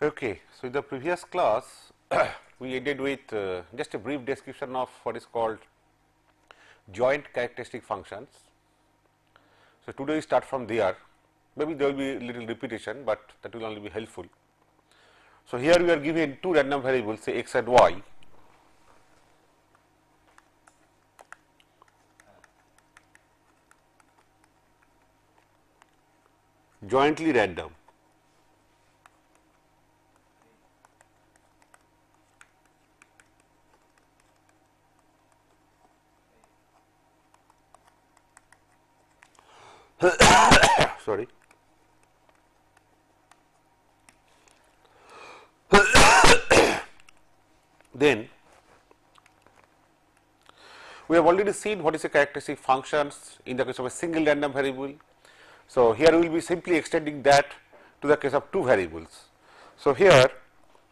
Okay, so in the previous class, we ended with just a brief description of what is called joint characteristic functions. So today we start from there. Maybe there will be a little repetition, but that will only be helpful. So here we are given two random variables, say x and y. Jointly random. Sorry. Then we have already seen what is a characteristic functions in the case of a single random variable. So here we will be simply extending that to the case of two variables. So here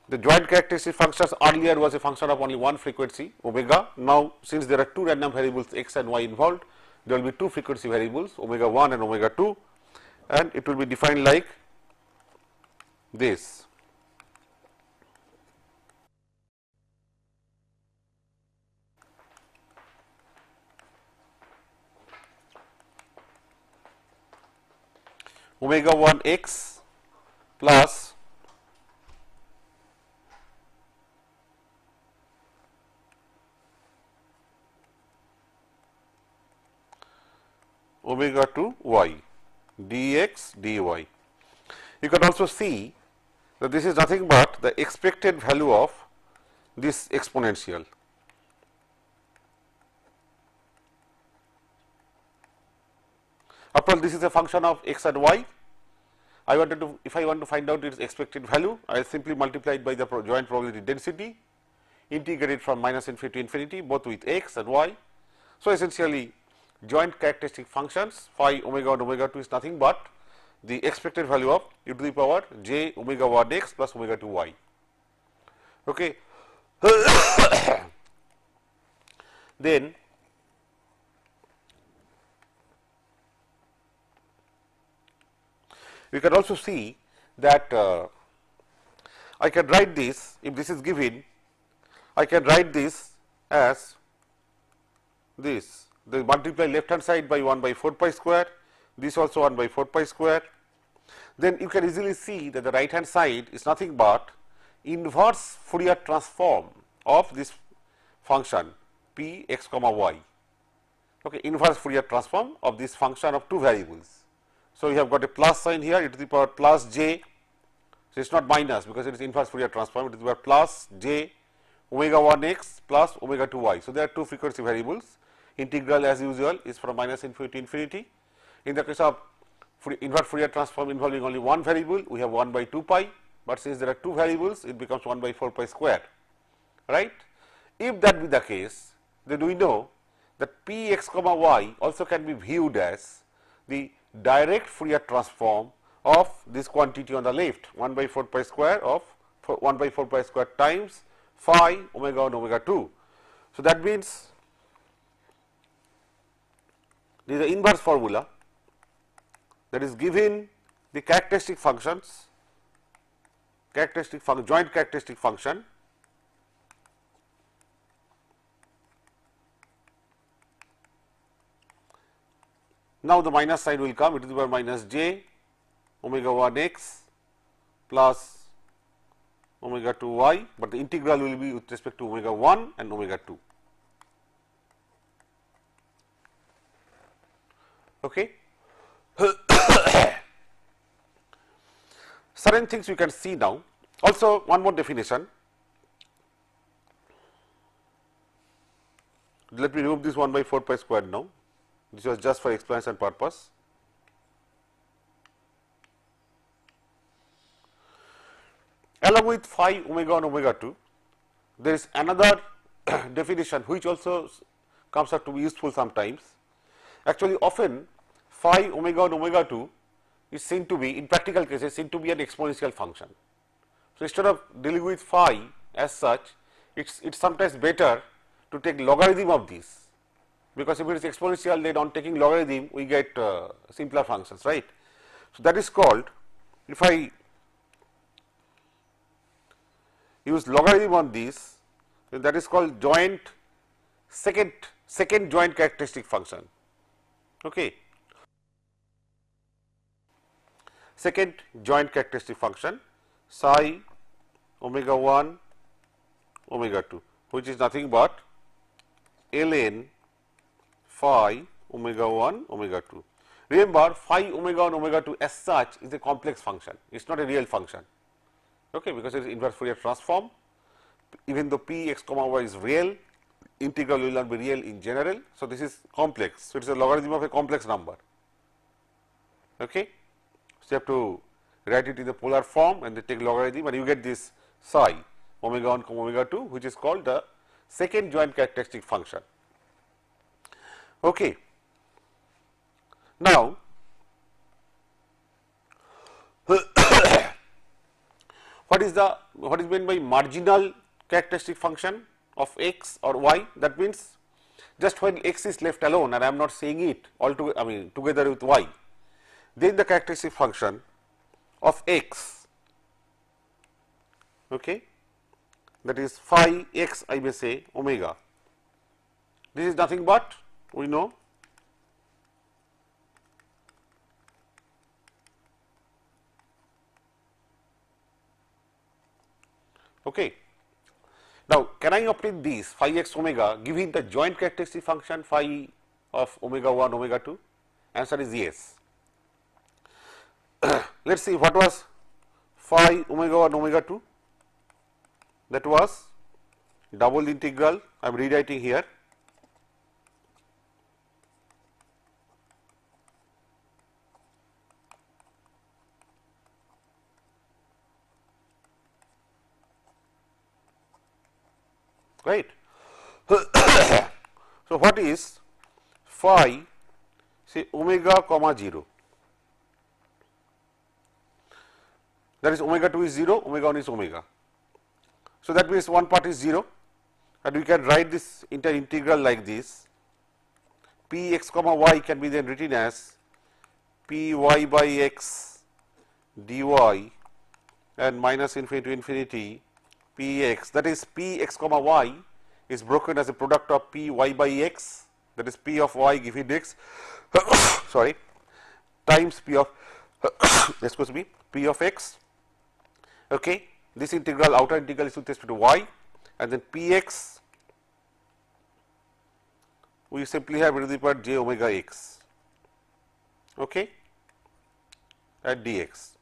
the joint characteristic functions earlier was a function of only one frequency omega. Now since there are two random variables x and y involved, there will be two frequency variables omega 1 and omega 2, and it will be defined like this. Omega 1 x plus omega 2 y dx dy. You can also see that this is nothing but the expected value of this exponential. After all, this is a function of x and y. If I want to find out its expected value, I will simply multiply it by the joint probability density, integrate it from minus infinity to infinity, both with x and y. So essentially, joint characteristic functions phi omega and omega 2 is nothing but the expected value of e to the power j omega 1 x plus omega 2 y. Okay. Then we can also see that I can write this, if this is given, I can write this as this. They multiply left hand side by 1 by 4 pi square, this also 1 by 4 pi square. Then you can easily see that the right hand side is nothing but inverse Fourier transform of this function p x comma y. Okay, inverse Fourier transform of this function of two variables. So you have got a plus sign here e to the power plus j. So it is not minus because it is inverse Fourier transform, it is power plus j omega 1 x plus omega 2 y. So there are two frequency variables. Integral as usual is from minus infinity to infinity. In the case of inverse Fourier transform involving only one variable, we have 1 by 2 pi, but since there are two variables, it becomes 1 by 4 pi square, right. If that be the case, then we know that p x comma y also can be viewed as the direct Fourier transform of this quantity on the left, 1 by 4 pi square of 1 by 4 pi square times phi omega 1 omega 2. So that means this is the inverse formula that is given the characteristic functions, joint characteristic function now the minus sign will come, it is by minus j omega 1 x plus omega 2 y, but the integral will be with respect to omega 1 and omega 2. Okay. Certain things we can see now. Also one more definition. Let me remove this 1 by 4 pi square now. This was just for explanation purpose. Along with phi omega 1 omega 2, there is another definition which also comes out to be useful sometimes. Actually, often phi omega 1 omega 2 is seen to be, in practical cases, seen to be an exponential function. So instead of dealing with phi as such, it's sometimes better to take logarithm of this, because if it is exponential, then on taking logarithm we get simpler functions, right. So that is called, if I use logarithm on this, then that is called joint second joint characteristic function. Okay. Second joint characteristic function psi omega 1 omega 2, which is nothing but ln phi omega 1 omega 2. Remember, phi omega 1 omega 2 as such is a complex function, it is not a real function, okay, because it is inverse Fourier transform. Even though p x comma y is real, integral will not be real in general. So, this is complex. So, it is a logarithm of a complex number. Okay. So, you have to write it in the polar form and then take logarithm and you get this psi omega 1 comma omega 2, which is called the second joint characteristic function. Okay. Now, what is meant by marginal characteristic function of x or y? That means just when x is left alone and I am not saying it all together, I mean together with y, then the characteristic function of x, okay, that is phi x, I may say omega. This is nothing but, we know, okay. Now, can I obtain this phi x omega giving the joint characteristic function phi of omega 1 omega 2? Answer is yes. Let us see what was phi omega 1 omega 2. That was double integral, I am rewriting here, right. So, what is phi say omega comma 0, that is omega 2 is 0, omega 1 is omega. So, that means one part is 0 and we can write this entire integral like this, p x comma y can be then written as p y by x dy and minus infinity to infinity p x, that is p x comma y is broken as a product of p y by x, that is p of y given x sorry, times p of excuse me, p of x. Okay. This integral, outer integral is with respect to y, and then p x we simply have e to the power j omega x, okay, at dx.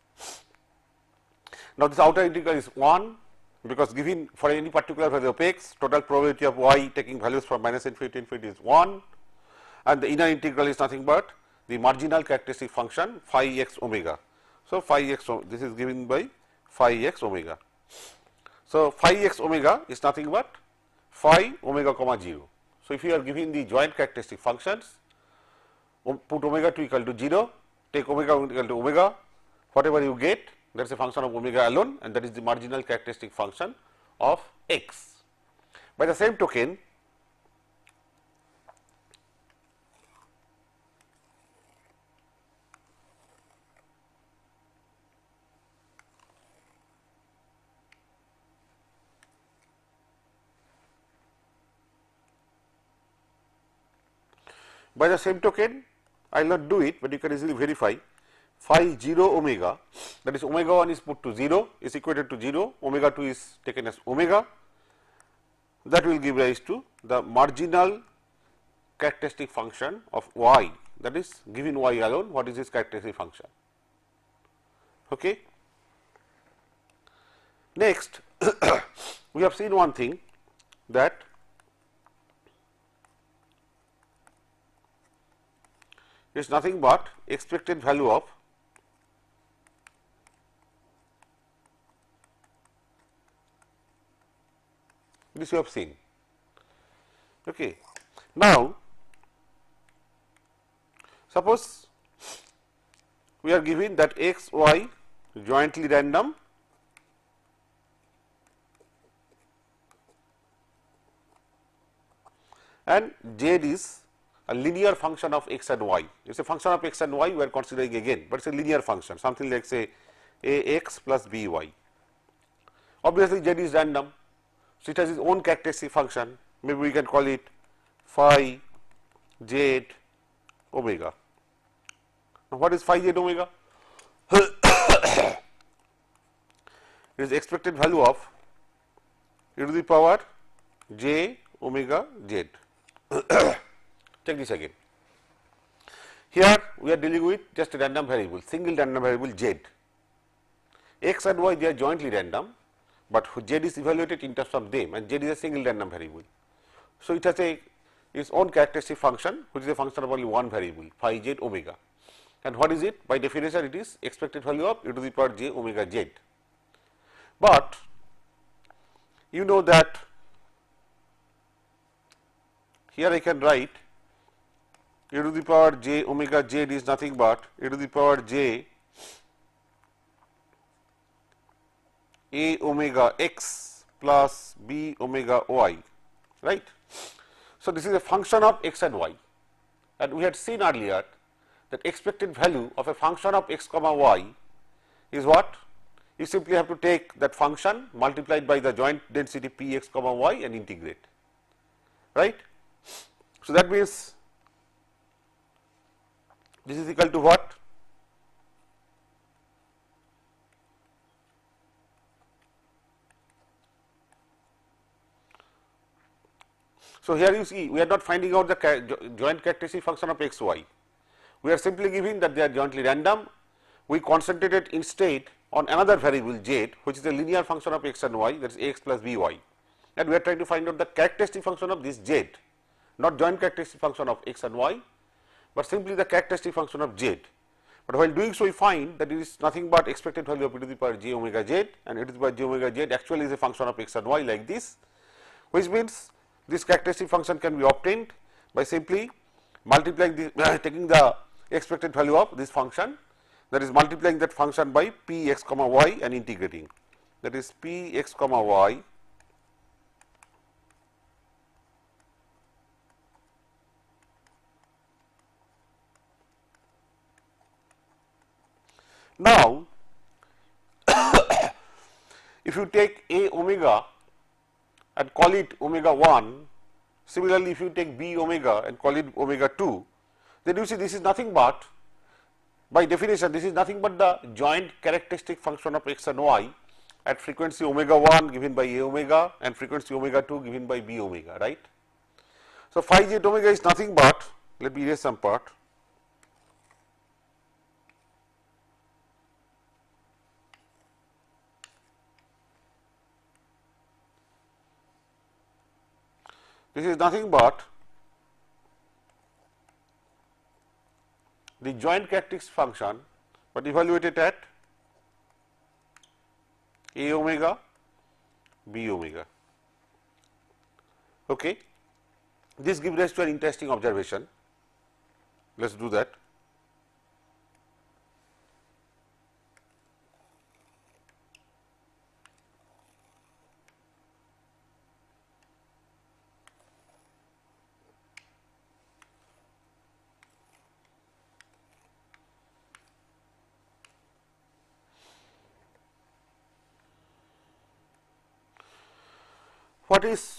Now, this outer integral is 1, because given for any particular value of x, total probability of y taking values from minus infinity to infinity is 1, and the inner integral is nothing but the marginal characteristic function phi x omega. So, phi x, this is given by phi x omega. So, phi x omega is nothing but phi omega comma 0. So, if you are given the joint characteristic functions, put omega 2 equal to 0, take omega equal to omega, whatever you get, that is a function of omega alone, and that is the marginal characteristic function of x. By the same token, I will not do it, but you can easily verify phi 0 omega, that is omega 1 is put to 0, is equated to 0, omega 2 is taken as omega, that will give rise to the marginal characteristic function of y, that is given y alone, what is this characteristic function. Okay. Next, we have seen one thing, that is nothing but expected value of this you have seen. Okay. Now, suppose we are given that x, y jointly random and z is a linear function of x and y. It is a function of x and y we are considering again, but it is a linear function, something like say a x plus b y. Obviously, z is random, so it has its own characteristic function. Maybe we can call it phi z omega. Now, what is phi z omega? It is expected value of e to the power j omega z. Check this again. Here we are dealing with just a random variable, single random variable z. X and y, they are jointly random, but z is evaluated in terms of them, and z is a single random variable. So, it has its own characteristic function, which is a function of only one variable, phi z omega. And what is it? By definition, it is expected value of e to the power j omega z. But you know that here I can write e to the power j omega z is nothing but e to the power j a omega x plus b omega y, right. So, this is a function of x and y, and we had seen earlier that expected value of a function of x comma y is what? You simply have to take that function multiplied by the joint density p x comma y and integrate, right. So, that means this is equal to what? So, here you see we are not finding out the joint characteristic function of x y, we are simply giving that they are jointly random. We concentrated instead on another variable z, which is a linear function of x and y, that is x plus b y, and we are trying to find out the characteristic function of this z, not joint characteristic function of x and y, but simply the characteristic function of z. But while doing so, we find that it is nothing but expected value of e to the power j omega z, and e to the power j omega z actually is a function of x and y like this, which means this characteristic function can be obtained by simply multiplying the taking the expected value of this function, that is multiplying that function by p x comma y and integrating, that is p x comma y now. If you take a omega and call it omega 1, similarly if you take b omega and call it omega 2, then you see this is nothing but, by definition, this is nothing but the joint characteristic function of x and y at frequency omega 1 given by a omega and frequency omega 2 given by b omega, right. So, phi z omega is nothing but, let me erase some part. This is nothing but the joint characteristic function, but evaluated at a omega, b omega. Okay. This gives rise to an interesting observation. Let us do that. What is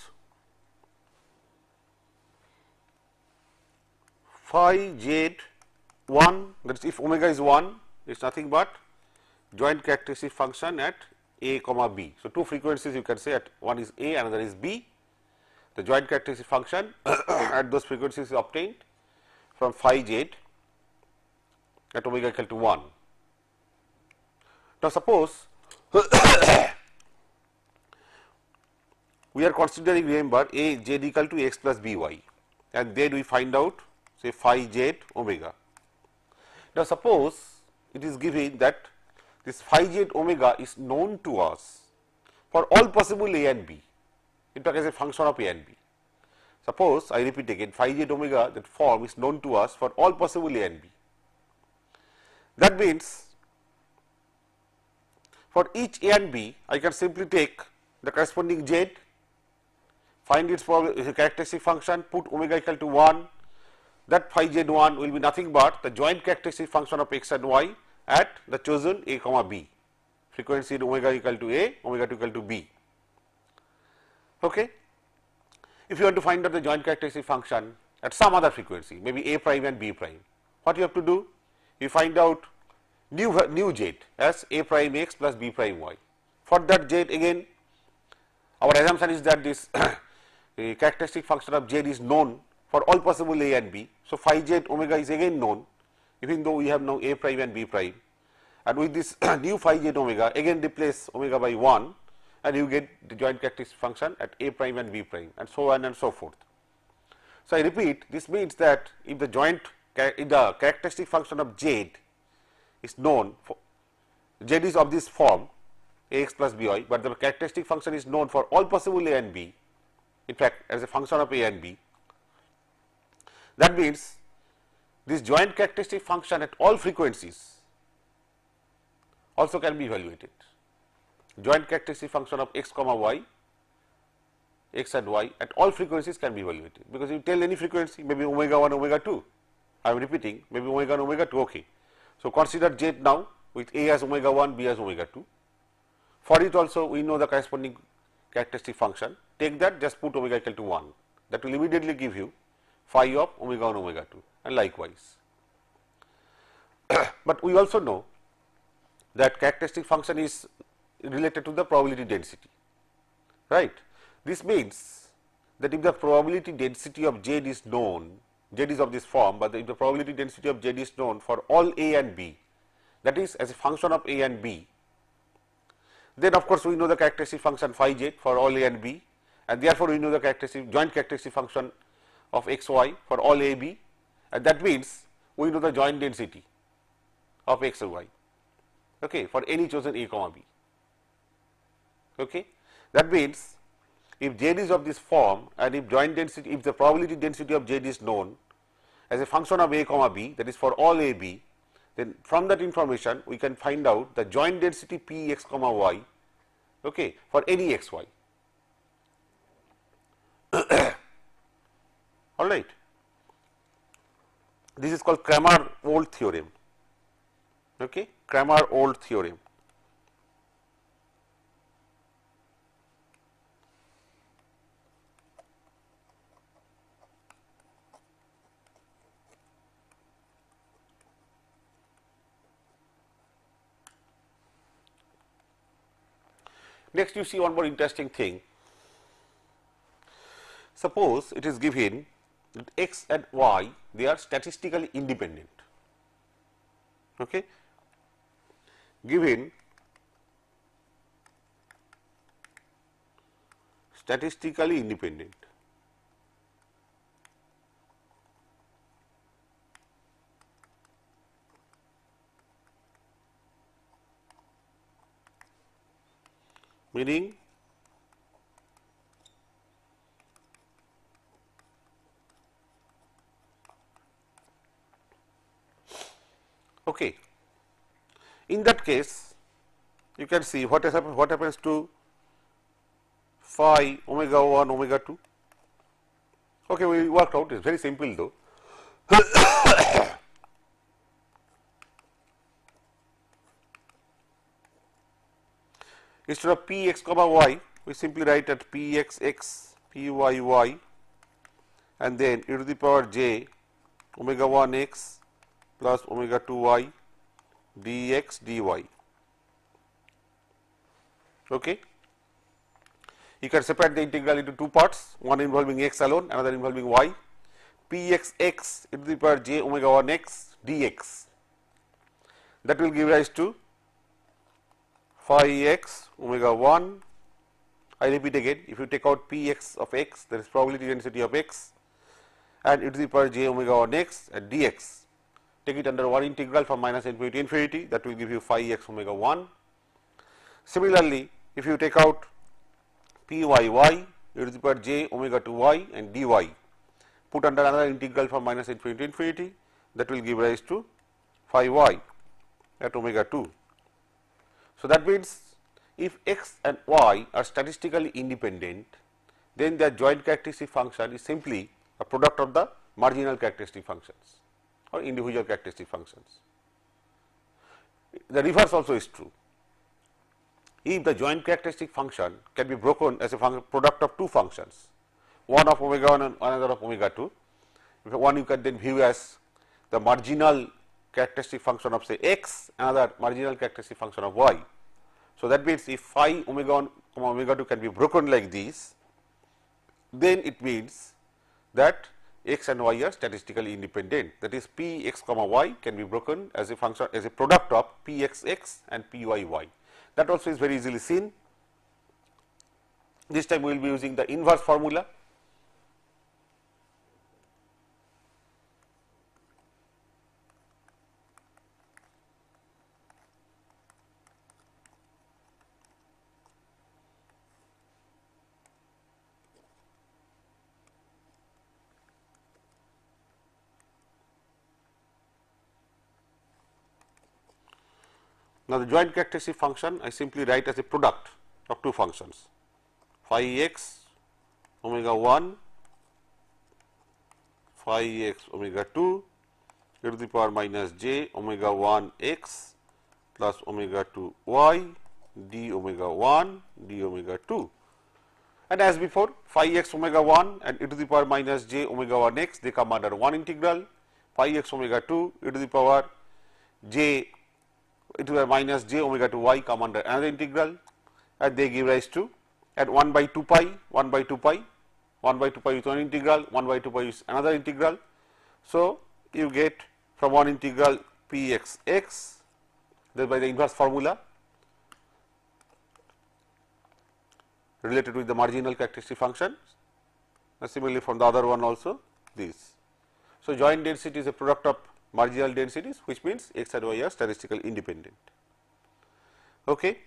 phi z 1, that is if omega is 1, it is nothing but joint characteristic function at a comma b. So, two frequencies you can say, at one is a, another is b. The joint characteristic function at those frequencies is obtained from phi z at omega equal to 1. Now, suppose we are considering, remember, a z equal to x plus b y, and then we find out say phi z omega. Now, suppose it is given that this phi z omega is known to us for all possible a and b, in fact as a function of a and b. Suppose I repeat again, phi z omega, that form is known to us for all possible a and b. That means for each a and b, I can simply take the corresponding z, find its characteristic function, put omega equal to 1, that phi z 1 will be nothing but the joint characteristic function of x and y at the chosen a comma b. frequency in omega equal to A, omega 2 equal to B. Okay. If you want to find out the joint characteristic function at some other frequency, maybe A prime and B prime, what you have to do? You find out new z as A prime x plus B prime y. For that z, again our assumption is that this the characteristic function of z is known for all possible A and B. So, phi z omega is again known, even though we have now A prime and B prime, and with this new phi z omega again replace omega by 1 and you get the joint characteristic function at A prime and B prime, and so on and so forth. So, I repeat, this means that if the the characteristic function of z is known for z is of this form Ax plus By, but the characteristic function is known for all possible A and B, in fact as a function of A and B. That means this joint characteristic function at all frequencies also can be evaluated. Joint characteristic function of x comma y, x and y at all frequencies can be evaluated, because you tell any frequency, maybe omega 1, omega 2, I am repeating, maybe omega 1, omega 2, okay. So, consider z now with A as omega 1, B as omega 2. For it also we know the corresponding characteristic function, take that, just put omega equal to 1, that will immediately give you phi of omega 1, omega 2, and likewise. But we also know that characteristic function is related to the probability density, right. This means that if the probability density of z is known, z is of this form, but if the probability density of z is known for all A and B, that is as a function of A and B, then of course we know the characteristic function phi z for all A and B, and therefore we know the joint characteristic function of x y for all A B, and that means we know the joint density of x and y, okay, for any chosen A comma B. Okay. That means if z is of this form and if if the probability density of z is known as a function of A comma B, that is for all A B, then from that information we can find out the joint density P x comma y, okay, for any x y. All right. This is called Cramer-Old theorem. Okay, Cramer-Old theorem. Next, you see one more interesting thing. Suppose it is given that x and y, they are statistically independent. Okay. Given statistically independent. Meaning okay, in that case you can see what happens to phi omega 1 omega 2. Okay, we worked out, it is very simple though. Instead of p x comma y, we simply write at p x x, p y y, and then e to the power j omega 1 x plus omega 2 y dx dy. Okay. You can separate the integral into two parts, one involving x alone, another involving y. P x x e to the power j omega 1 x dx. That will give rise to phi x omega 1. I repeat again, if you take out p x of x, there is probability density of x, and e to the power j omega 1 x and dx. Take it under one integral from minus infinity to infinity, that will give you phi x omega 1. Similarly, if you take out p y y e to the power j omega 2 y and dy, put under another integral from minus infinity to infinity, that will give rise to phi y at omega 2. So, that means if x and y are statistically independent, then their joint characteristic function is simply a product of the marginal characteristic functions or individual characteristic functions. The reverse also is true. if the joint characteristic function can be broken as a product of two functions, one of omega 1 and another of omega 2. One you can then view as the marginal characteristic function of say x, another marginal characteristic function of y. So, that means if phi omega 1 omega 2 can be broken like this, then it means that x and y are statistically independent. That is, p x comma y can be broken as a function, as a product of p x x and p y y. That also is very easily seen. This time we will be using the inverse formula. Now, the joint characteristic function I simply write as a product of two functions, phi x omega 1, phi x omega 2 e to the power minus j omega 1 x plus omega 2 y d omega 1 d omega 2. And as before, phi x omega 1 and e to the power minus j omega 1 x, they come under one integral, phi x omega 2 e to the power j e to the minus j omega 2 y come under another integral, and they give rise to at 1 by 2 pi, 1 by 2 pi, 1 by 2 pi is one integral, 1 by 2 pi is another integral. So, you get from one integral p x x, then by the inverse formula related with the marginal characteristic function, and similarly from the other one also this. So, joint density is a product of marginal densities, which means x and y are statistically independent. Okay.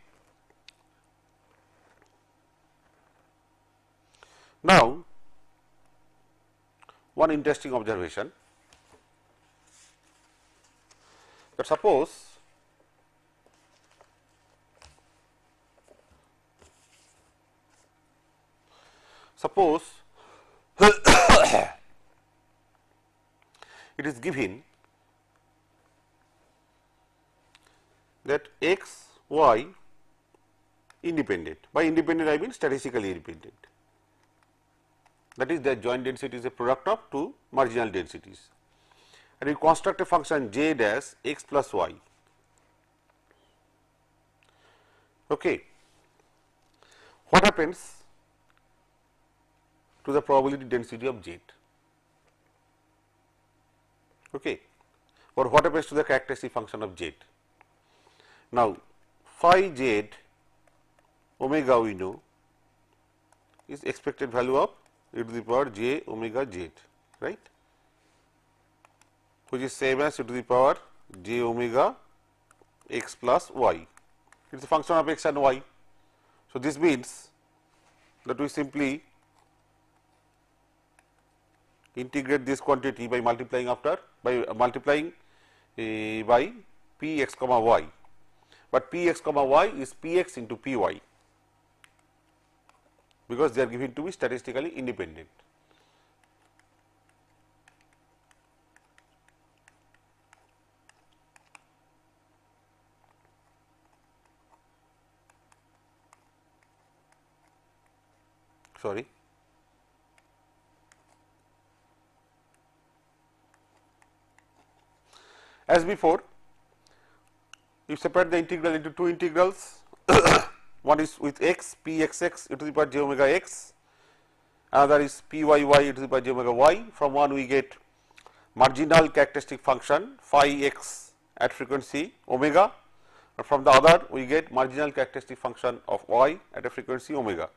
Now, one interesting observation, that suppose it is given that x, y independent. By independent I mean statistically independent. That is, the joint density is a product of two marginal densities. And we construct a function j dash x plus y. Okay. What happens to the probability density of z? Okay. Or what happens to the characteristic function of z? Now, phi z omega we know is expected value of e to the power j omega z, right, which is same as e to the power j omega x plus y. It is a function of x and y. So, this means that we simply integrate this quantity by multiplying by p x comma y, but p x comma y is p x into p y, because they are given to be statistically independent. Sorry. As before, you separate the integral into two integrals. One is with x, p x x e to the power j omega x, another is p y y e to the power j omega y. From one we get marginal characteristic function phi x at frequency omega, and from the other we get marginal characteristic function of y at a frequency omega.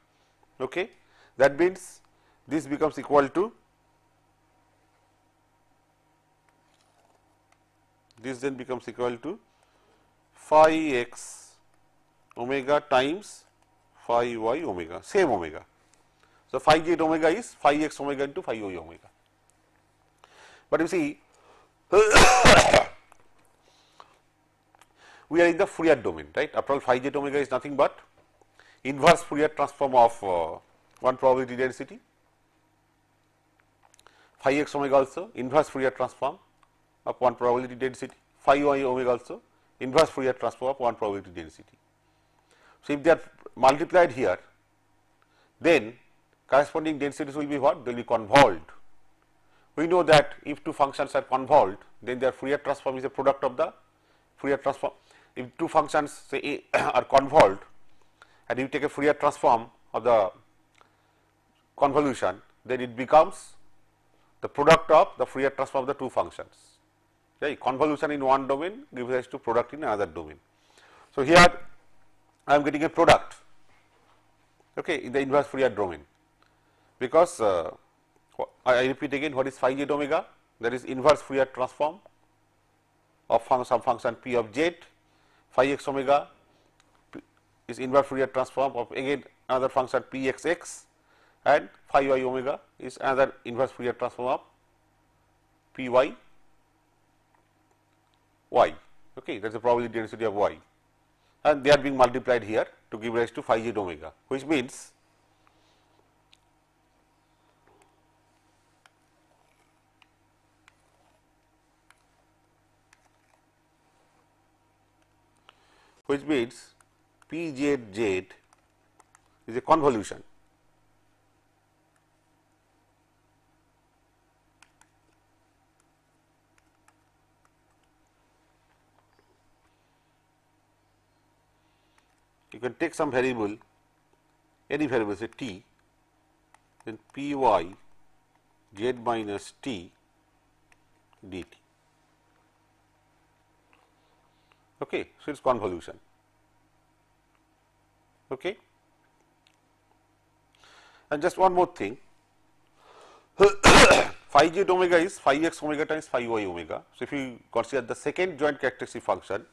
Okay. That means, this becomes equal to, this then becomes equal to phi x omega times phi y omega, same omega. So, phi z omega is phi x omega into phi y omega. But you see, we are in the Fourier domain, right. After all, phi z omega is nothing but inverse Fourier transform of one probability density, phi x omega also inverse Fourier transform of one probability density, phi y omega also inverse Fourier transform of one probability density. So, if they are multiplied here, then corresponding densities will be what? They will be convolved. We know that if two functions are convolved, then their Fourier transform is a product of the Fourier transform. If two functions say are convolved and you take a Fourier transform of the convolution, then it becomes the product of the Fourier transform of the two functions. Okay. Convolution in one domain gives rise to product in another domain. So, here I am getting a product, okay, in the inverse Fourier domain, because I repeat again, what is phi z omega? That is inverse Fourier transform of some function p of z. Phi x omega is inverse Fourier transform of again another function p x x, and phi y omega is another inverse Fourier transform of p y y. Okay, that is the probability density of y, and they are being multiplied here to give rise to phi z omega, which means p z z is a convolution. You can take some variable, any variable, say t, then p y z minus t dt. Okay, so it is convolution. Okay. And just one more thing, phi z omega is phi x omega times phi y omega. So, if you consider the second joint characteristic function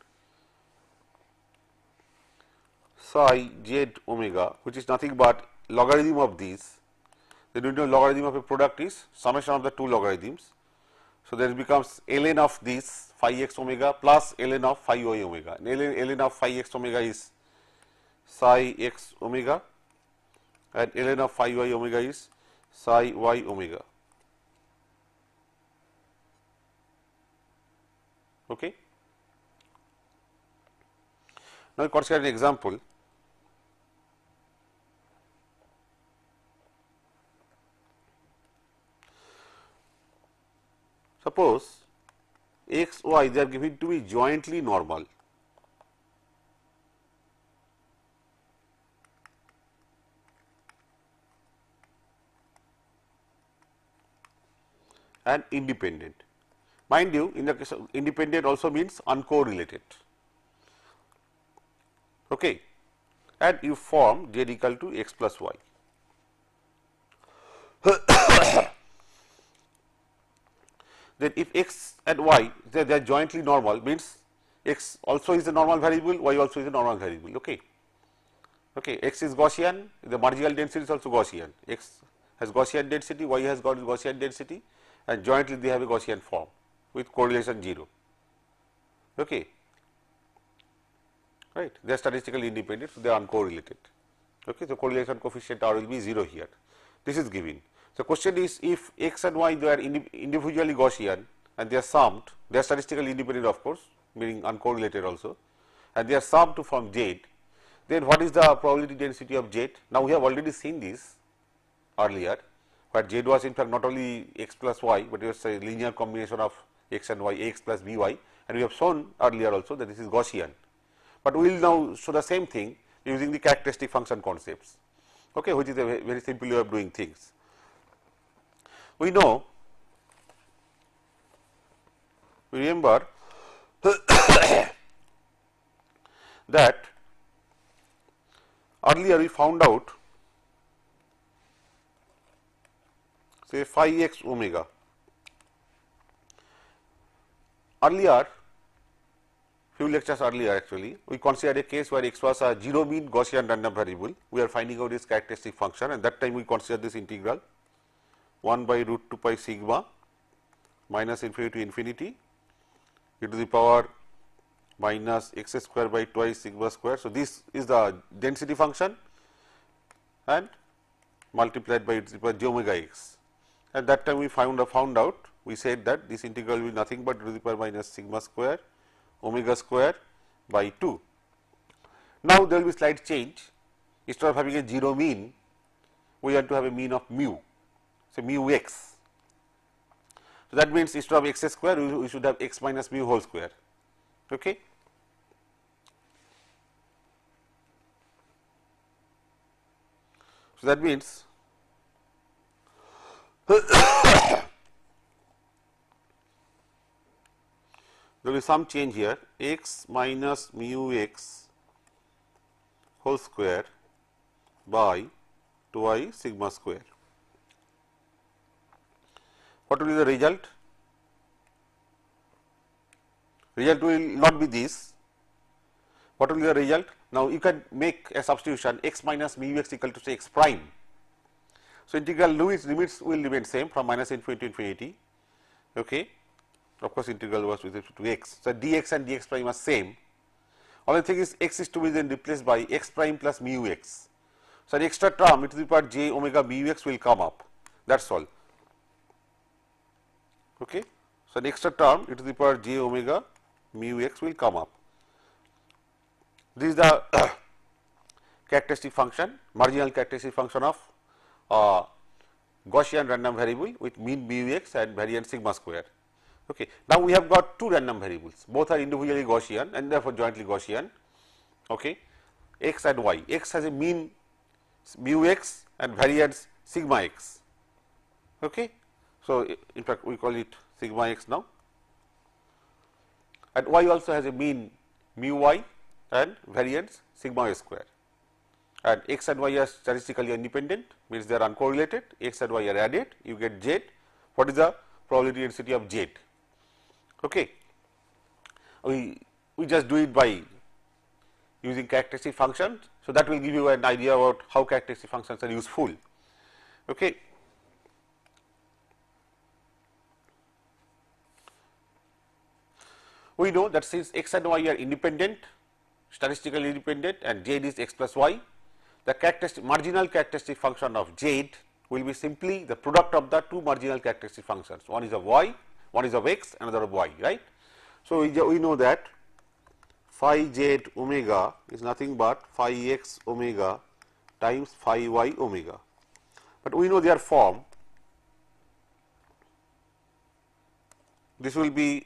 psi z omega, which is nothing but logarithm of these, then you know logarithm of a product is summation of the two logarithms. So, there becomes ln of this phi x omega plus ln of phi y omega, and ln of phi x omega is psi x omega and ln of phi y omega is psi y omega. Okay. Now, consider an example. Suppose x, y, they are given to be jointly normal. And independent. Mind you, in the case of independent also means uncorrelated. Okay. And you form z equal to x plus y. Then if x and y they are jointly normal, means x also is a normal variable, y also is a normal variable. Okay. Okay. X is Gaussian, the marginal density is also Gaussian. X has Gaussian density, y has got Gaussian density, and jointly they have a Gaussian form with correlation 0. Okay. Right. They are statistically independent, so they are uncorrelated. Okay. So, correlation coefficient R will be 0 here. This is given. So, question is, if x and y they are individually Gaussian and they are summed, they are statistically independent of course, meaning uncorrelated also, and they are summed to form z, then what is the probability density of z? Now, we have already seen this earlier, where z was in fact not only x plus y, but it was a linear combination of x and y, x plus by, and we have shown earlier also that this is Gaussian. But we will now show the same thing using the characteristic function concepts, okay, which is a very simple way of doing things. We know, we remember that earlier we found out, say phi x omega. Earlier, few lectures earlier actually, we considered a case where x was a 0 mean Gaussian random variable. We are finding out its characteristic function, and that time we considered this integral 1 by root 2 pi sigma minus infinity to infinity e to the power minus x square by twice sigma square. So, this is the density function and multiplied by e to the power j omega x. At that time we found out, we said that this integral will be nothing but e to the power minus sigma square omega square by 2. Now, there will be slight change. Instead of having a 0 mean, we have to have a mean of mu, so mu x. So, that means instead of x square, we should have x minus mu whole square. Okay. So, that means there will be some change here, x minus mu x whole square by 2I sigma square. What will be the result? Result will not be this. What will be the result? Now, you can make a substitution x minus mu x equal to say x prime. So, integral limits will remain same from minus infinity to infinity. Okay. Of course, integral was with respect to x. So, dx and dx prime are same. Only thing is x is to be then replaced by x prime plus mu x. So, an extra term e to the power j omega mu x will come up, that is all. Okay. So, an extra term e to the power j omega mu x will come up. This is the characteristic function, marginal characteristic function of Gaussian random variable with mean mu x and variance sigma square. Okay. Now, we have got two random variables, both are individually Gaussian and therefore jointly Gaussian. Okay. X and y. X has a mean mu x and variance sigma x. Okay. So, in fact, we call it sigma x now, and y also has a mean mu y and variance sigma y square, and x and y are statistically independent, means they are uncorrelated. X and y are added, you get z. What is the probability density of z? Okay. We just do it by using characteristic functions. So, that will give you an idea about how characteristic functions are useful. Okay. We know that since x and y are independent, statistically independent, and z is x plus y, the marginal characteristic function of z will be simply the product of the two marginal characteristic functions. One is of y, one is of x, another of y, right. So, we know that phi z omega is nothing but phi x omega times phi y omega, but we know their form. This will be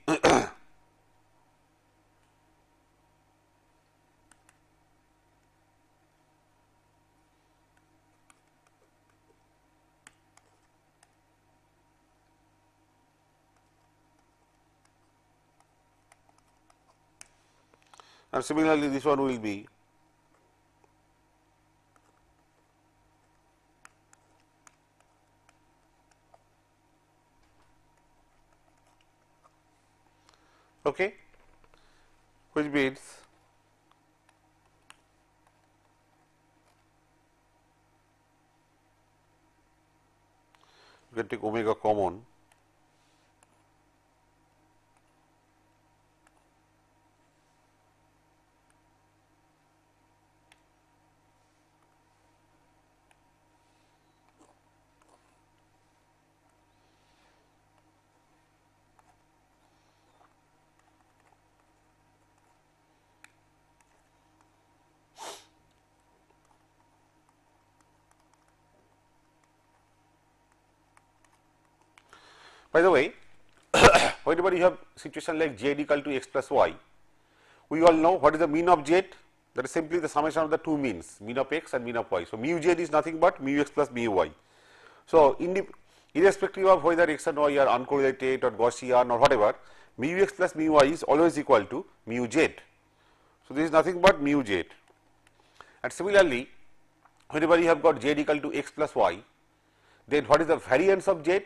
and similarly this one will be okay, which means you can take omega common. By the way, whenever you have situation like z equal to x plus y, we all know what is the mean of z, that is simply the summation of the two means, mean of x and mean of y. So, mu z is nothing but mu x plus mu y. So, irrespective of whether x and y are uncorrelated or Gaussian or whatever, mu x plus mu y is always equal to mu z. So, this is nothing but mu z. And similarly, whenever you have got z equal to x plus y, then what is the variance of z?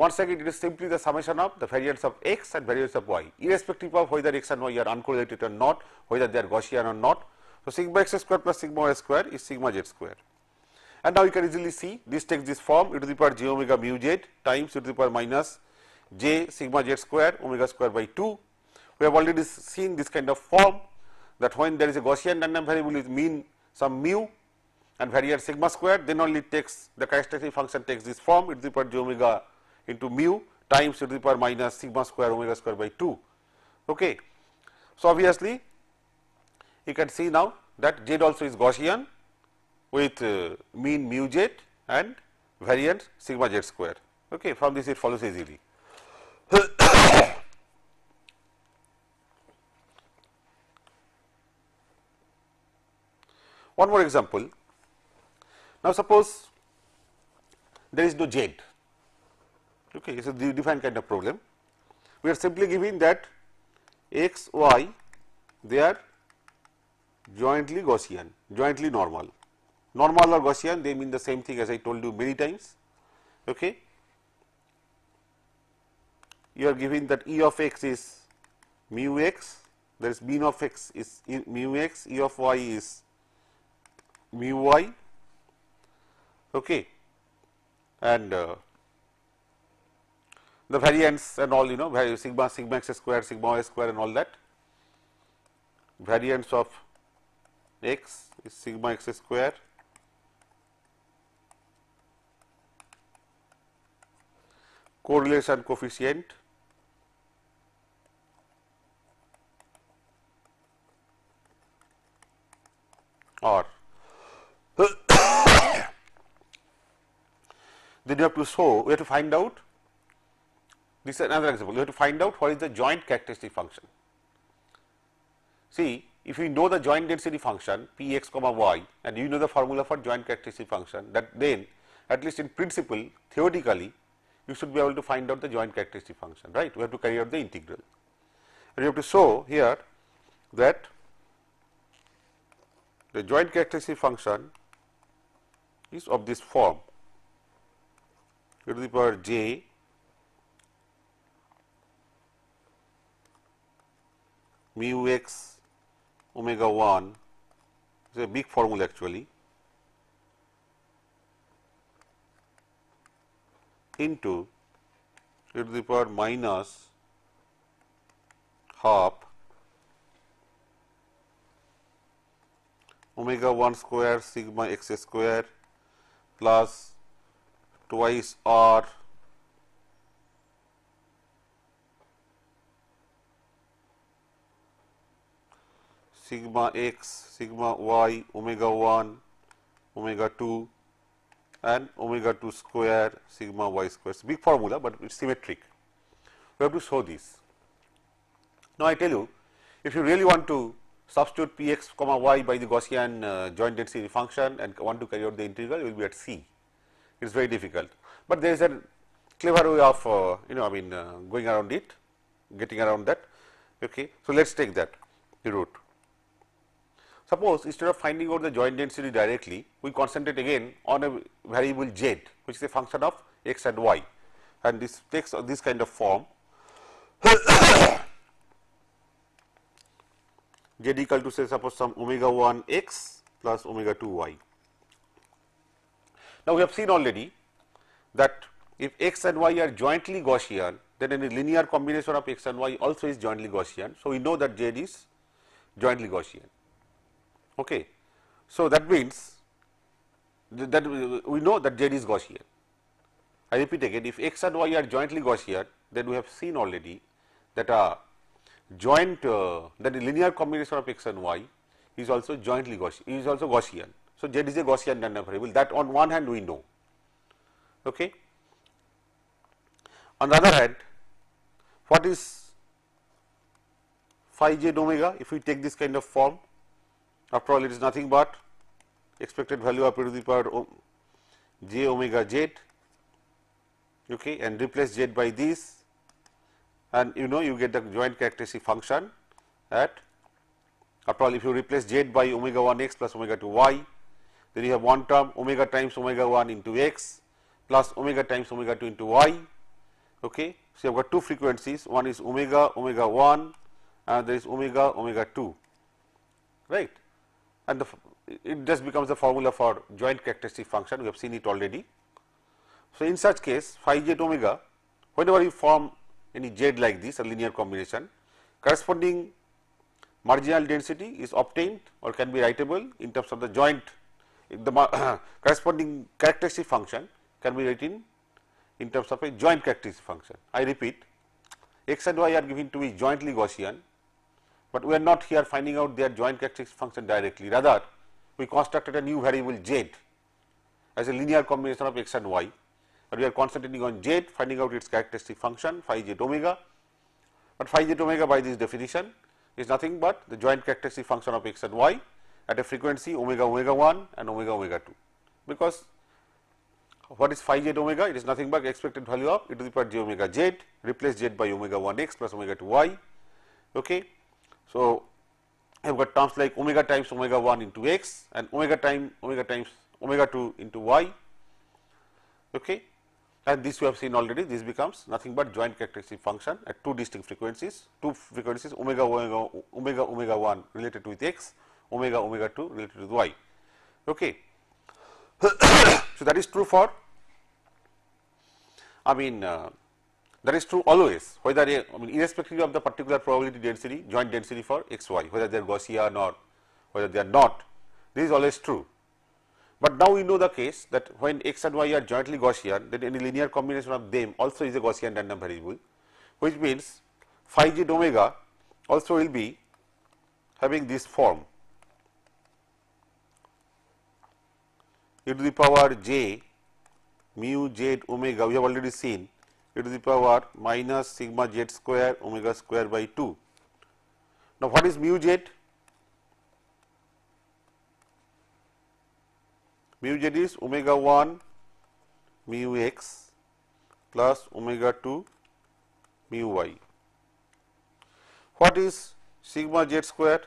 Once again, it is simply the summation of the variance of x and variance of y, irrespective of whether x and y are uncorrelated or not, whether they are Gaussian or not. So, sigma x square plus sigma y square is sigma z square. And now, you can easily see this takes this form e to the power j omega mu z times e to the power minus j sigma z square omega square by 2. We have already seen this kind of form, that when there is a Gaussian random variable with mean some mu and variance sigma square, then only it takes the characteristic function takes this form e to the power j omega into mu times e to the power minus sigma square omega square by 2. Okay. So, obviously, you can see now that Z also is Gaussian with mean mu Z and variance sigma Z square. Okay. From this it follows easily. One more example. Now, suppose there is no Z. Okay, it is a defined kind of problem. We are simply giving that x, y, they are jointly Gaussian, jointly normal. Normal or Gaussian, they mean the same thing as I told you many times. Okay. You are giving that E of x is mu x, there is mean of x is mu x, E of y is mu y, okay, and the variance and all, you know, sigma x square, sigma y square and all that. Variance of x is sigma x square correlation coefficient or then you have to show, we have to find out, this is another example, you have to find out what is the joint characteristic function. See, if you know the joint density function p x comma y and you know the formula for joint characteristic function, that then at least in principle theoretically you should be able to find out the joint characteristic function, right. We have to carry out the integral and you have to show here that the joint characteristic function is of this form e to the power j mu x omega 1 is a big formula actually into e to the power minus half omega 1 square sigma x square plus twice r sigma x, sigma y, omega 1, omega 2 and omega 2 square sigma y square. It's a big formula, but it's symmetric. We have to show this. Now, I tell you, if you really want to substitute p x comma y by the Gaussian joint density function and want to carry out the integral, you will be at C. It is very difficult, but there is a clever way of going around it, getting around that. Okay. So, let us take that route. Suppose instead of finding out the joint density directly, we concentrate again on a variable z, which is a function of x and y, and this takes this kind of form z equal to say suppose some omega 1 x plus omega 2 y. Now, we have seen already that if x and y are jointly Gaussian, then any linear combination of x and y also is jointly Gaussian. So, we know that z is jointly Gaussian. Okay. So, that means that we know that z is Gaussian. I repeat again, if x and y are jointly Gaussian, then we have seen already that a joint that a linear combination of x and y is also jointly Gaussian, is also Gaussian. So, z is a Gaussian random variable, that on one hand we know. Okay. On the other hand, what is phi z omega? If we take this kind of form, after all it is nothing but expected value of e to the power j omega z, okay, and replace z by this, and you get the joint characteristic function at, after all if you replace z by omega 1 x plus omega 2 y, then you have one term omega times omega 1 into x plus omega times omega 2 into y. Okay. So, you have got two frequencies, one is omega 1 and there is omega 2, right, and it just becomes the formula for joint characteristic function. We have seen it already. So, in such case phi z omega, whenever you form any z like this, a linear combination, corresponding marginal density is obtained or can be writable in terms of the joint, the corresponding characteristic function can be written in terms of a joint characteristic function. I repeat, x and y are given to be jointly Gaussian, but we are not here finding out their joint characteristic function directly. Rather, we constructed a new variable z as a linear combination of x and y, but we are concentrating on z, finding out its characteristic function phi z omega. But phi z omega by this definition is nothing but the joint characteristic function of x and y at a frequency omega omega 1 and omega omega 2, because what is phi z omega? It is nothing but expected value of e to the power j omega z, replace z by omega 1 x plus omega 2 y. Okay. So, I have got terms like omega times omega 1 into x and omega times omega 2 into y. Okay. And this we have seen already, this becomes nothing but joint characteristic function at two distinct frequencies, omega 1 related to with x, omega 2 related with y. Okay. So, that is true for, that is true always, whether irrespective of the particular probability density, joint density for x, y, whether they are Gaussian or whether they are not, this is always true. But now we know the case that when x and y are jointly Gaussian, then any linear combination of them also is a Gaussian random variable, which means phi z omega also will be having this form e to the power j mu z omega, we have already seen e to the power minus sigma z square omega square by 2. Now, what is mu z? Mu z is omega 1 mu x plus omega 2 mu y. What is sigma z square?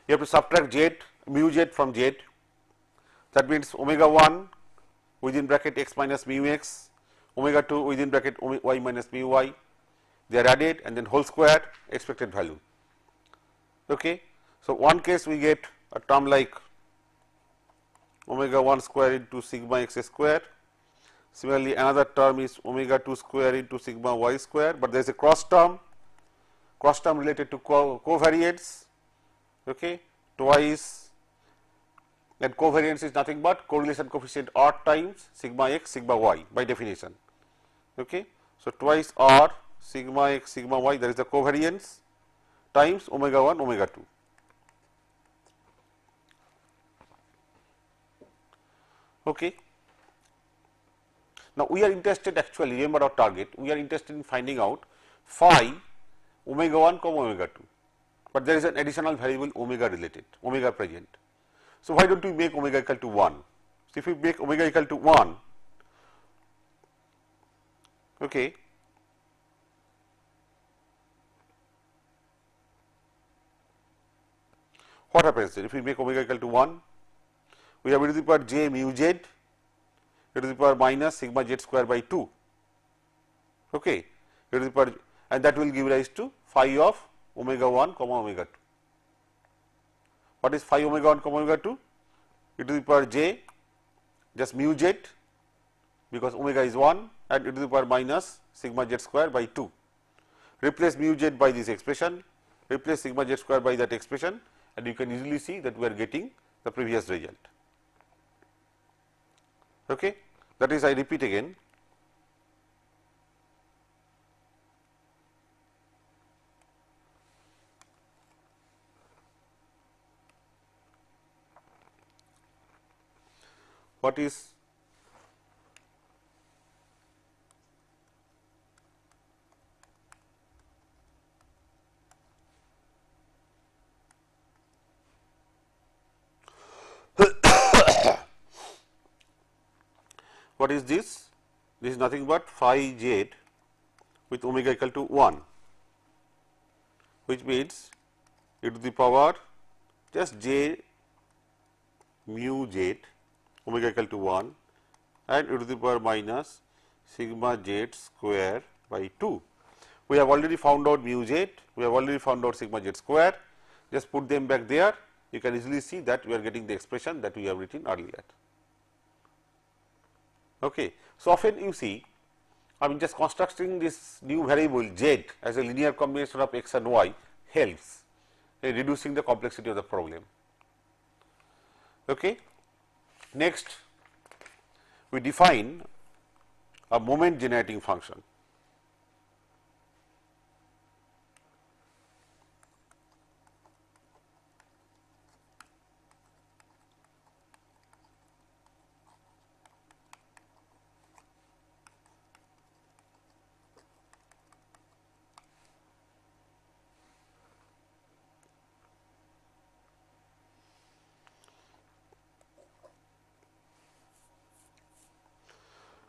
You have to subtract z, mu z from z, that means omega 1 within bracket x minus mu x, omega 2 within bracket y minus mu y, they are added and then whole square expected value. Okay. So, one case we get a term like omega 1 square into sigma x square. Similarly, another term is omega 2 square into sigma y square, but there is a cross term related to covariance. Okay, twice, and covariance is nothing but correlation coefficient r times sigma x sigma y by definition. Okay. So, twice r sigma x sigma y, that is the covariance, times omega 1 omega 2. Okay. Now, we are interested, actually remember our target, we are interested in finding out phi omega 1 comma omega 2, but there is an additional variable omega related, omega present. So, why do not we make omega equal to 1? So, if we make omega equal to 1, okay, what happens then? If we make omega equal to 1, we have e to the power j mu z, e to the power minus sigma z square by 2, okay, e to the power, and that will give rise to phi of omega 1 comma omega 2. What is phi omega 1 comma omega 2? E to the power j just mu z, because omega is 1, and e to the power minus sigma z square by 2. Replace mu z by this expression, replace sigma z square by that expression, and you can easily see that we are getting the previous result. Okay. That is, I repeat again, what is what is this? This is nothing but phi z with omega equal to 1, which means e to the power just j mu z omega equal to 1 and e to the power minus sigma z square by 2. We have already found out mu z, we have already found out sigma z square, just put them back there, you can easily see that we are getting the expression that we have written earlier. Okay. So, often you see, just constructing this new variable z as a linear combination of x and y helps in reducing the complexity of the problem. Okay. Next, we define a moment generating function.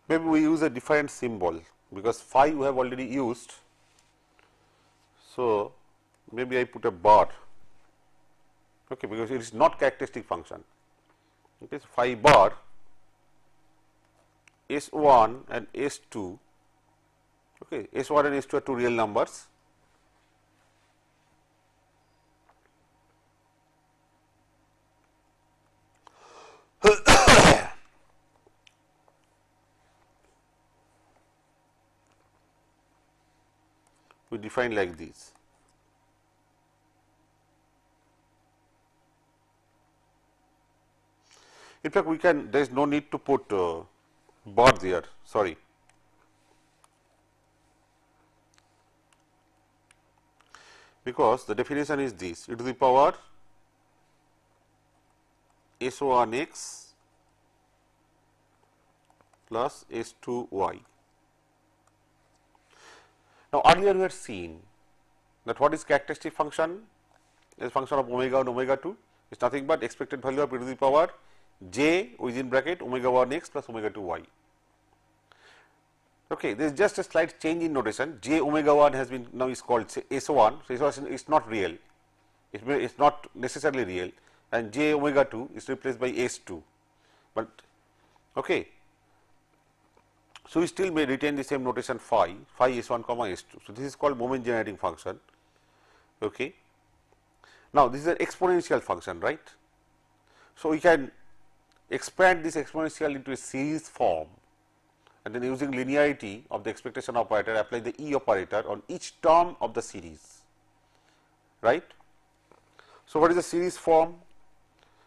maybe we use a different symbol, because phi we have already used. So, maybe I put a bar, okay, because it is not characteristic function. Okay, so phi bar S1 and S2, okay, S1 and S2 are two real numbers. We define like this. In fact, we can, there is no need to put bar there, sorry. Because the definition is this, e to the power S1x plus S2y. Now, earlier we had seen that what is characteristic function is function of omega and omega 2 is nothing but expected value of e to the power j within bracket omega 1 x plus omega 2 y. Okay, there is just a slight change in notation. J omega 1 has been now is called S1, so S1 is not real, it is not necessarily real, and j omega 2 is replaced by S2, but okay. So, we still may retain the same notation phi S1 comma S2. So, this is called moment generating function. Okay. Now, this is an exponential function, right. So, we can expand this exponential into a series form, and then using linearity of the expectation operator apply the E operator on each term of the series, right. So, what is the series form?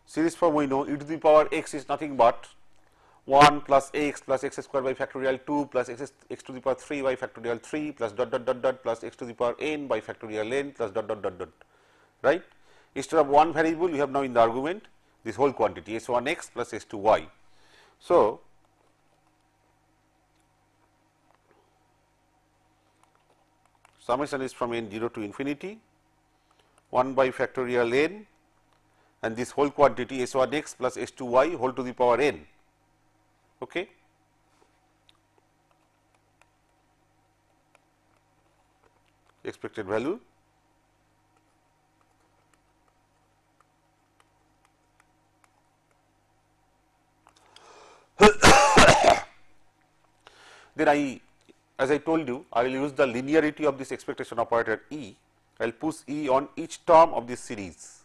Series form we know e to the power x is nothing but 1 plus x square by factorial 2 plus x to the power 3 by factorial 3 plus dot dot dot dot plus x to the power n by factorial n plus dot dot dot dot, right. Instead of one variable, you have now in the argument this whole quantity S1x plus S2y. So, summation is from n0 to infinity 1 by factorial n and this whole quantity S1x plus S2y whole to the power n. Okay. Expected value then as I told you, I will use the linearity of this expectation operator E. I will push E on each term of this series,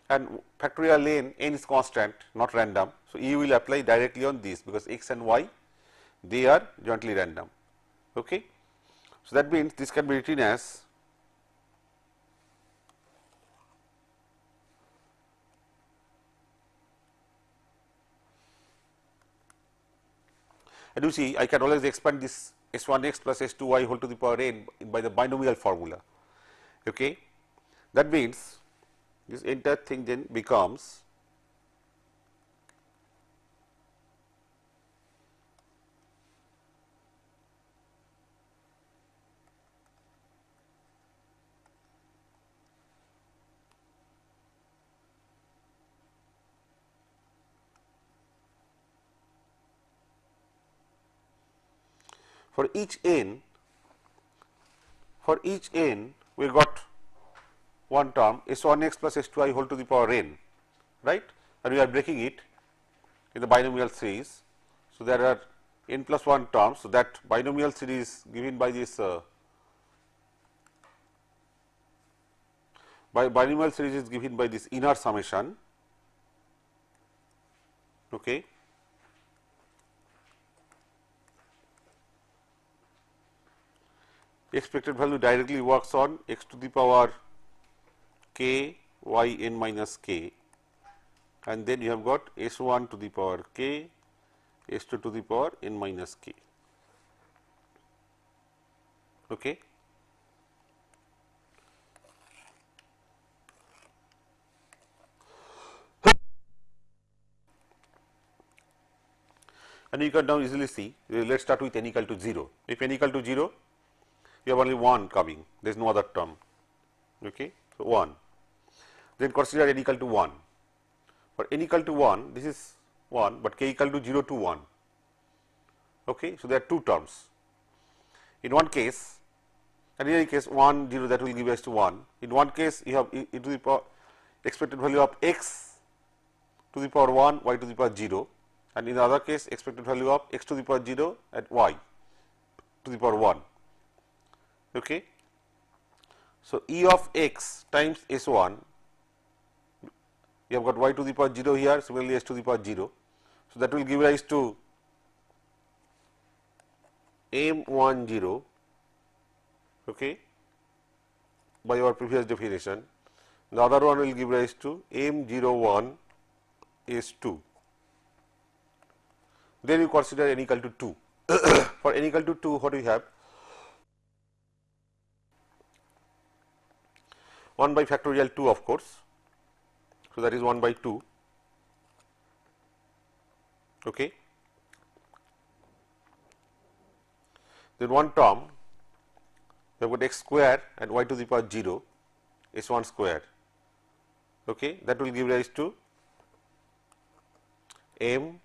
and factorial n is constant, not random. So, E will apply directly on this, because x and y they are jointly random. Okay. So, that means this can be written as and you see I can always expand this S1x plus S2y whole to the power n by the binomial formula. Okay. That means this entire thing then becomes for each n we got one term S1x plus S2i whole to the power n, right, and we are breaking it in the binomial series. So, there are n plus 1 terms. So, that binomial series given by this binomial series is given by this inner summation. Okay. Expected value directly works on x to the power k y n minus k, and then you have got S1 to the power k, S2 to the power n minus k. Okay. And you can now easily see, let us start with n equal to 0. If n equal to 0, you have only 1 coming, there is no other term. Okay. So, 1. Then consider n equal to 1. For n equal to 1, this is 1, but k equal to 0 to 1. Okay. So, there are two terms. In one case, and in any case 1 0, that will give rise to 1. In one case you have e to the power expected value of x to the power 1, y to the power 0, and in the other case expected value of x to the power 0 and y to the power 1. Okay. So, e of x times s 1, you have got y to the power 0 here, similarly s to the power 0. So, that will give rise to m 1 0, okay, by our previous definition. The other one will give rise to m 0 1 s 2. Then you consider n equal to 2. For n equal to 2, what we have? 1 by factorial 2, of course. So, that is 1 by 2. Okay. Then one term, we have got x square and y to the power 0 s 1 square. Okay. That will give rise to m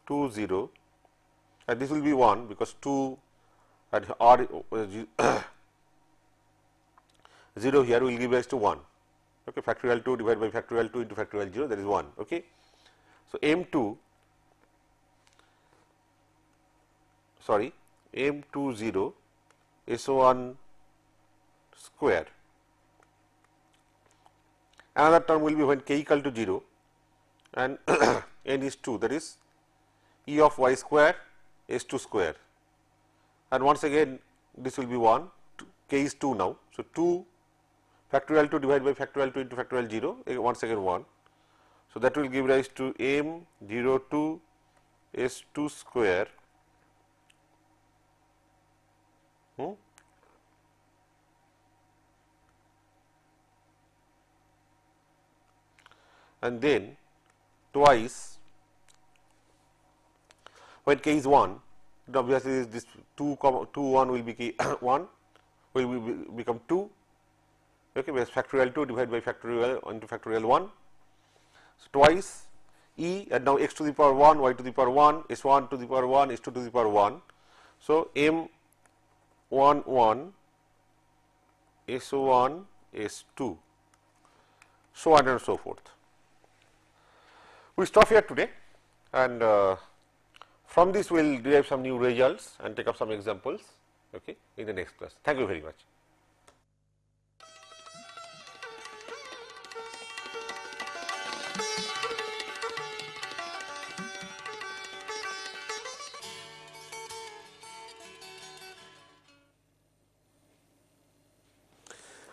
2 0, and this will be 1 because 2 and r 0 here will give rise to 1. Okay. Factorial 2 divided by factorial 2 into factorial 0, that is 1. Okay. So, m 2 m 2 0 s 1 square. Another term will be when k equal to 0 and n is 2, that is e of y square s 2 square, and once again this will be 1, k is 2 now. So, 2 factorial 2 divided by factorial 2 into factorial 0, once again 1. So, that will give rise to m 0 2 s 2 square and then twice when k is 1, obviously this 2 1 will be 1 will become 2, okay, whereas factorial 2 divided by factorial into factorial 1. So, twice e, and now x to the power 1, y to the power 1, s 1 to the power 1, s 2 to the power 1. So, m 1 1 s 1 s 2, so on and so forth. We stop here today, and from this we will derive some new results and take up some examples, okay, in the next class. Thank you very much.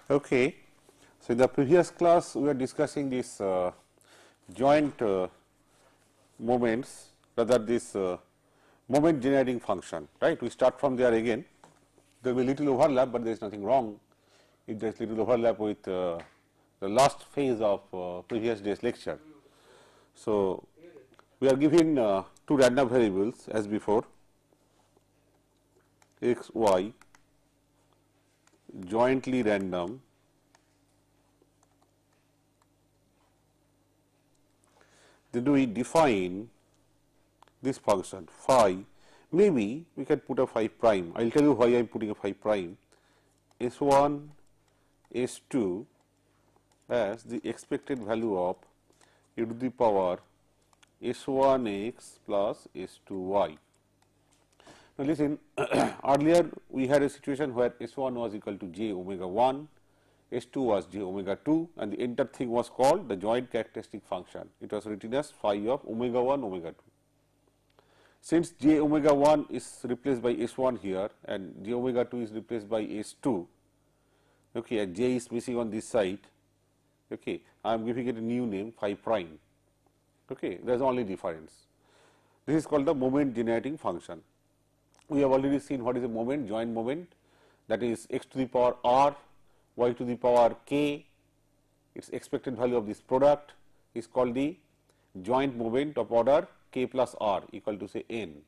Okay. So, in the previous class we were discussing this joint moments, rather this moment generating function, right. We start from there again. There will be little overlap, but there is nothing wrong if there is little overlap with the last phase of previous day's lecture. So, we are given two random variables as before, x, y, jointly random, then we define this function phi. Maybe we can put a phi prime. I will tell you why I am putting a phi prime. S 1 S 2 as the expected value of e to the power S 1 x plus S 2 y. Now, listen, earlier we had a situation where S 1 was equal to j omega 1, S 2 was j omega 2, and the entire thing was called the joint characteristic function. It was written as phi of omega 1 omega 2. Since j omega 1 is replaced by S 1 here and j omega 2 is replaced by S 2, okay, and j is missing on this side, okay, I am giving it a new name phi prime. Okay, there is only difference. This is called the moment generating function. We have already seen what is a moment, joint moment, that is x to the power r, y to the power k, its expected value of this product is called the joint moment of order k plus r equal to say n,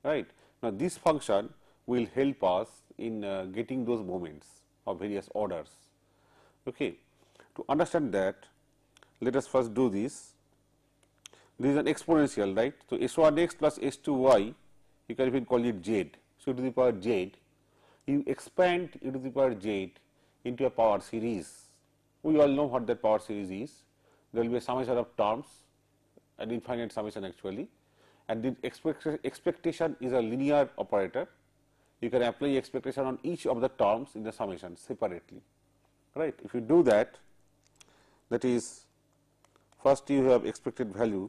right. Now, this function will help us in getting those moments of various orders. Okay. To understand that, let us first do this. This is an exponential, right. So, S1x plus S2y, you can even call it z. So, e to the power z, you expand e to the power z into a power series. We all know what that power series is. There will be a summation of terms, an infinite summation actually, and the expectation is a linear operator. You can apply expectation on each of the terms in the summation separately, right. If you do that, that is, first you have expected value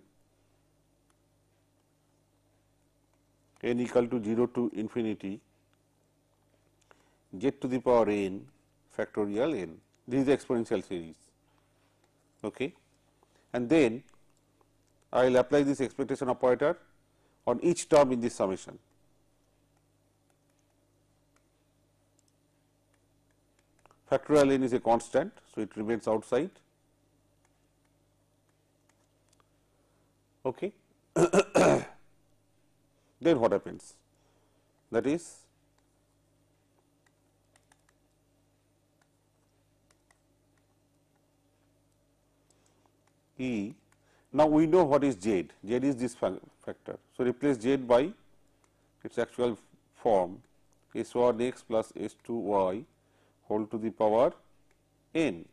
n equal to 0 to infinity z to the power n factorial n. This is the exponential series, okay. And then I will apply this expectation operator on each term in this summation. Factorial n is a constant, so it remains outside, okay. Then what happens? That is, E. Now we know what is z. Z is this factor. So replace z by its actual form S1x plus S2y whole to the power n.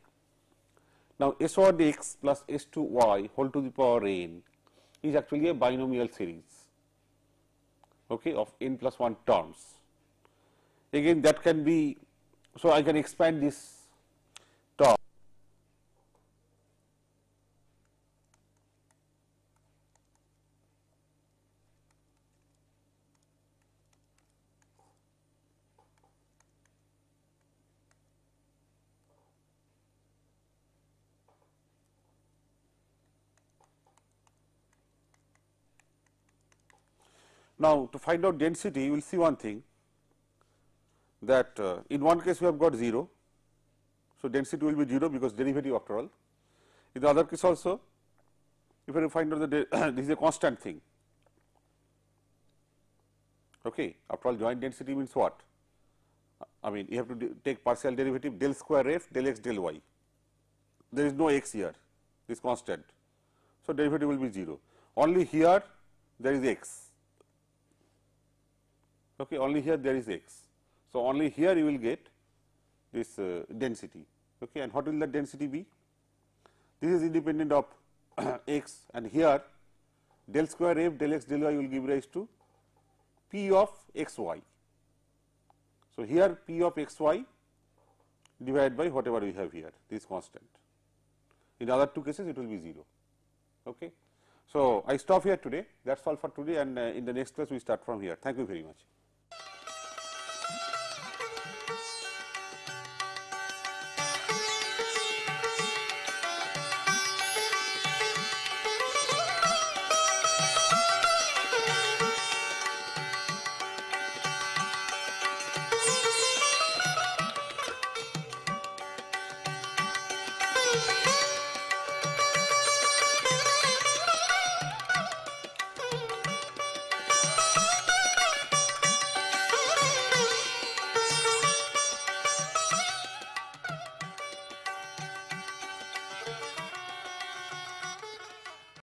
Now S1x plus S2y whole to the power n is actually a binomial series, okay, of n plus 1 terms. Again, that can be, so I can expand this term. Now, to find out density, you will see one thing, that in one case we have got 0. So, density will be 0 because derivative after all. In the other case also, if you find out that this is a constant thing, okay. After all, joint density means what? I mean, you have to take partial derivative del square f del x del y. There is no x here, this constant. So, derivative will be 0. Only here there is x. Okay, only here there is x. So, only here you will get this density, okay. And what will the density be? This is independent of x, and here del square f del x del y will give rise to p of x y. So, here p of x y divided by whatever we have here, this constant. In other two cases it will be 0, okay. So, I stop here today, that is all for today, and in the next class we start from here. Thank you very much.